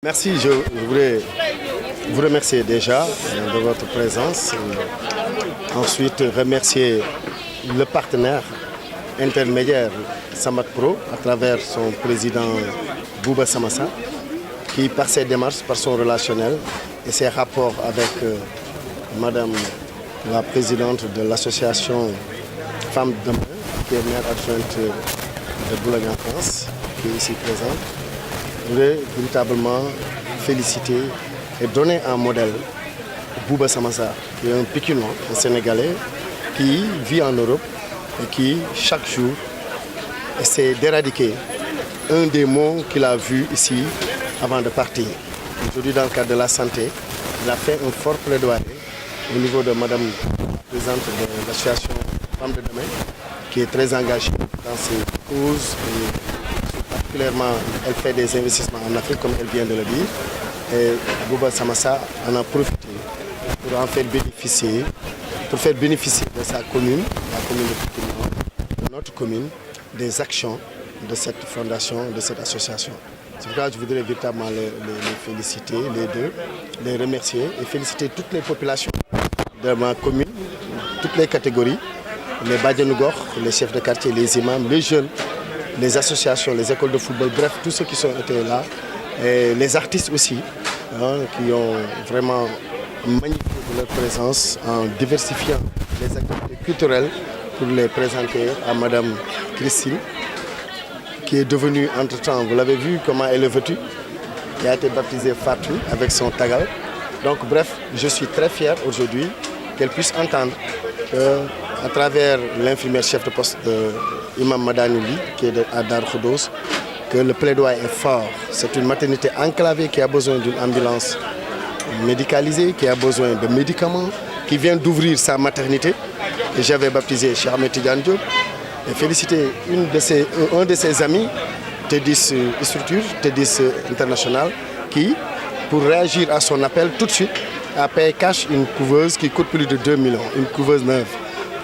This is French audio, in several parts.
Merci, je voudrais vous remercier déjà de votre présence. Ensuite, remercier le partenaire intermédiaire Samat Pro à travers son président Bouba Samassa qui, par ses démarches, par son relationnel et ses rapports avec Madame la présidente de l'association Femmes Demain, qui est maire adjointe de Boulogne en France, qui est ici présente, je voudrais véritablement féliciter et donner un modèle Bouba Samassa, qui est un Pikinois, un Sénégalais, qui vit en Europe et qui, chaque jour, essaie d'éradiquer un des mots qu'il a vu ici avant de partir. Aujourd'hui, dans le cadre de la santé, il a fait un fort plaidoyer au niveau de Madame la présidente de l'association Femmes de Demain, qui est très engagée dans ces causes. Et particulièrement, elle fait des investissements en Afrique, comme elle vient de le dire. Et Bouba Samassa en a profité pour en faire bénéficier, de sa commune, la commune de Pikine, de notre commune, des actions de cette fondation, de cette association. C'est pourquoi je voudrais véritablement les féliciter, les deux, les remercier et féliciter toutes les populations de ma commune, toutes les catégories, les Badjanougor, les chefs de quartier, les imams, les jeunes, les associations, les écoles de football, bref, tous ceux qui sont été là, et les artistes aussi, qui ont vraiment magnifié leur présence en diversifiant les activités culturelles pour les présenter à Madame Christine, qui est devenue entre-temps, vous l'avez vu comment elle est vêtue, qui a été baptisée Fatou avec son tagal. Donc bref, je suis très fier aujourd'hui qu'elle puisse entendre à travers l'infirmière chef de poste de Imam Madani, qui est à Dar Khoudoss, que le plaidoyer est fort. C'est une maternité enclavée qui a besoin d'une ambulance médicalisée, qui a besoin de médicaments, qui vient d'ouvrir sa maternité. Et j'avais baptisé Cheikh Ahmed Tidiane Diop et féliciter un de ses amis, T10 Structure, T10 International, qui, pour réagir à son appel tout de suite, a payé cash une couveuse qui coûte plus de 2 millions, une couveuse neuve,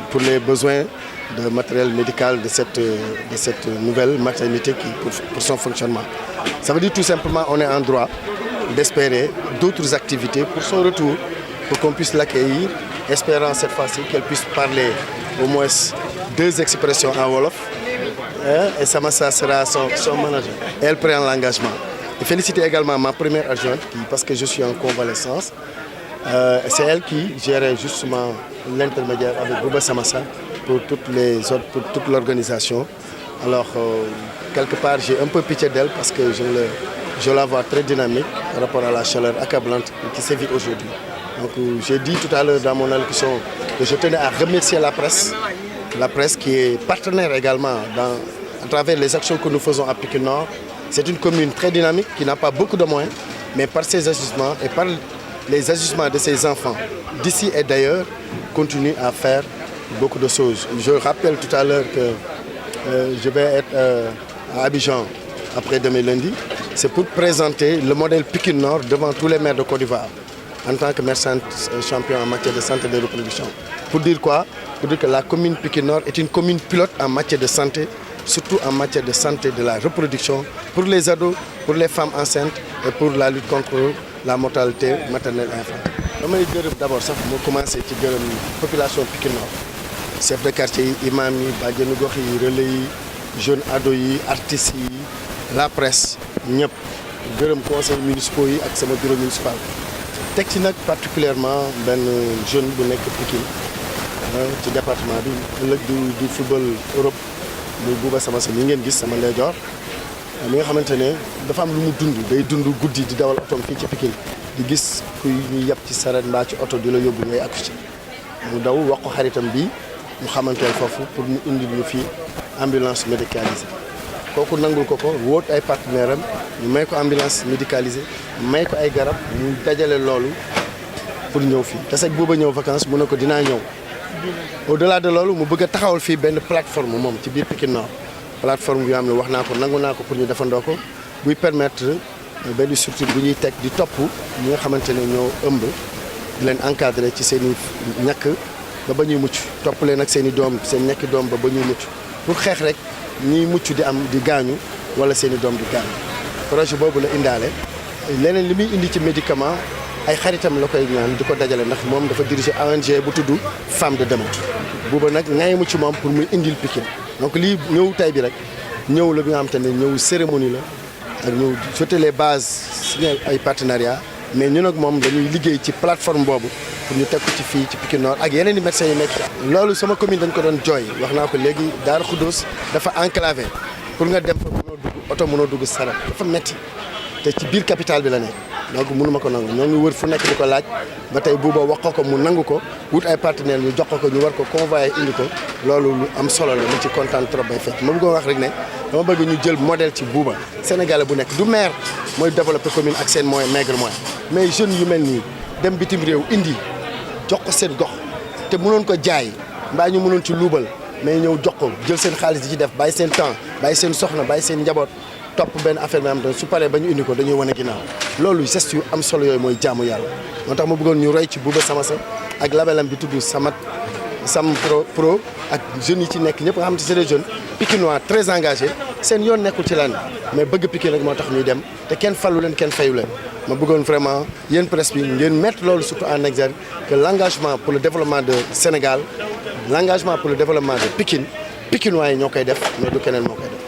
pour les besoins de matériel médical de cette nouvelle maternité pour son fonctionnement. Ça veut dire tout simplement qu'on est en droit d'espérer d'autres activités pour son retour, pour qu'on puisse l'accueillir, espérant cette fois-ci qu'elle puisse parler au moins 2 expressions en Wolof, et Samassa sera son manager. Elle prend l'engagement. Et féliciter également ma première adjointe, parce que je suis en convalescence. C'est elle qui gérait justement l'intermédiaire avec Bouba Samassa pour toute l'organisation. Alors, quelque part, j'ai un peu pitié d'elle parce que je la vois très dynamique par rapport à la chaleur accablante qui sévit aujourd'hui. Donc, j'ai dit tout à l'heure dans mon allocution que je tenais à remercier la presse qui est partenaire également à travers les actions que nous faisons à Pikine Nord. C'est une commune très dynamique qui n'a pas beaucoup de moyens, mais par ses agissements et par les agissements de ses enfants d'ici et d'ailleurs continue à faire beaucoup de choses. Je rappelle tout à l'heure que je vais être à Abidjan après-demain lundi. C'est pour présenter le modèle Pikine Nord devant tous les maires de Côte d'Ivoire en tant que maire champion en matière de santé et de reproduction. Pour dire quoi? Pour dire que la commune Pikine Nord est une commune pilote en matière de santé, surtout en matière de santé de la reproduction, pour les ados, pour les femmes enceintes et pour la lutte contre la mortalité maternelle et infantile. damay gërëm d'abord sax moo commencé ci gërëm population Pikine Nord chef de quartier yi imam yi bàjjenu gox yi relais yi jeunes ados yi artistes yi la presse ñëpp gërëm conseil municipaux yi ak sama bureau municipal teg ci nag particulièrement benn jeune bu nekk Pikine ci département bi ëllëg du football Europe muy Bouba Samassa mi ngeen gis sama ndeyjoor mi nga xamante ne dafa am lu mu dund day dund guddi di dawal otoom fii ci Pikine di gis kuy ñu yàpp ci saret mbaa ci oto di la yóbbu ngay accouché mu daw wax ko xaritam bi mu xamanteel foofu pour ñu indi ñu fii ambulance médicalisée kooku nangul ko wóot ay partenaire am ñu may ko ambulance médicalisée may ko ay garab ñu dajale loolu pour ñëw fii te sax booba ñëw vacances mu ne ko dinaa ñëw au delà de loolu mu bëgg a taxawal fii benn plateforme moom ci biir Pikine Nord plateforme bi nga xam ne wax naa ko nangu naa ko pour ñu defandoo ko buy permettre benn structure bu ñuy teg di topp ñi nga xamante ne ñoo ëmb di leen encadrer ci seen i ñàkk ba ñuy mucc topp leen ak seen i doom seen ñàkki doom ba ñuy mucc pour xeex rek ñiy mucc di am di gaañu wala seen i doom di gaañu projet boobu la indaale leneen li muy indi ci médicament ay xaritam la koy ñaan di ko dajale ndax moom dafa diriger ONG bu tudd Femme de Demeure Bouba nag ñaayi mu ci moom pour muy indil Pikine donc lii ñëw tay bi rek ñëw la bi nga xam te ne ñëw cérémonie la ak ñëw jeter les bases signé ay partenariat mais ñun ak moom dañuy liggéey ci plateforme boobu pour ñu teg ko ci fii ci Pikine Nord ak yeneen i médecins yi nekk. loolu sama commune dañ ko doon jooy wax naa ko léegi Darou Khoudoss dafa enclavé pour nga dem fa mënoo dugg oto mënoo dugg saret dafa metti te ci biir capitale bi la nekk donc mënuma ko nangu ñoo ngi wër fu nekk di ko laaj ba tey Bouba wax ko mu nangu ko wut ay partenaires ñu jox ko ñu war ko convoyer indi ko loolu lu am solo la mu ci kontaan trop bay fekk ma bëggoon wax rek ne dama bëgg ñu jël modèle ci Bouba Sénégalais bu nekk du maire mooy développer commune ak seen moyen maigre moyen mais jeunes yu mel nii dem bitim réew indi jox ko seen gox te mënoon ko jaay mbaa ñu mënoon ci luubal mais ñëw jox ko jël seen xaalis di ci def bàyyi seen temps bàyyi seen soxna bàyyi seen njaboot topp benn affaire bi am doon su paree ba ñu indi ko dañuy wane ginnaaw loolu geste yu am solo yooyu mooy jaamu yàlla moo tax ma bëggoon ñu roy ci Bouba Samassa ak labelam bi tudd Sam Pro ak jeunes yi ci nekk ñëpp nga xam ne c'est des jeunes pikinois très engagés seen yoon nekkul ci lan mais bëgg Pikine rek moo tax ñuy dem te kenn fallu leen kenn fayu leen ma bëggoon vraiment yéen presse bi ngeen mettre loolu surtout en exergue que l'engagement pour le développement de Sénégal l'engagement pour le développement de Pikine pikinois yi ñoo koy def mais du keneen moo koy def